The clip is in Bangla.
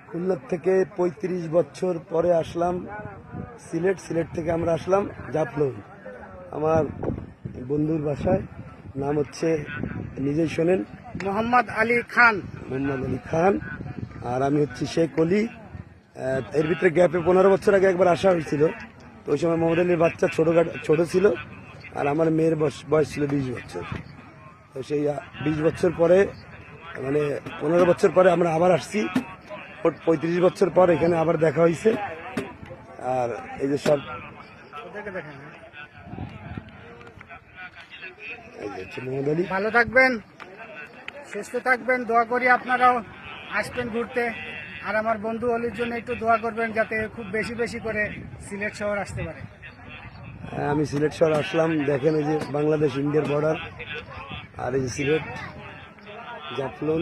খুলনার থেকে ৩৫ বছর পরে আসলাম সিলেট থেকে আমরা আসলাম জাফলং। আমার বন্ধুর বাসায়, নাম হচ্ছে নিজেই শোনেন, মোহাম্মদ আলী খান। মোহাম্মদ আলী খান। আর আমি হচ্ছি শেখ অলি। এর ভিতরে গ্যাপে 15 বছর আগে একবার আসা হয়েছিল। তো ওই সময় মোহাম্মদ আলীর বাচ্চা ছোট ছিল, আর আমার মেয়ের বয়স ছিল 20 বছর। তো সেই 20 বছর পরে, মানে 15 বছর পরে আমরা আবার আসছি। 35 বছর পর এখানে আবার দেখা হয়েছে। আর এই যে সব এই যে হচ্ছে মোহাম্মদ আলী। ভালো থাকবেন, সুস্থ থাকবেন, দোয়া করি আপনারাও আসবেন ঘুরতে। আর আমার বন্ধু অলির জন্য একটু দোয়া করবেন যাতে খুব বেশি বেশি করে সিলেট শহর আসতে পারে। আমি সিলেট শহর আসলাম, দেখেন এই যে বাংলাদেশ ইন্ডিয়ার বর্ডার, আর এই যে সিলেট জাফলং।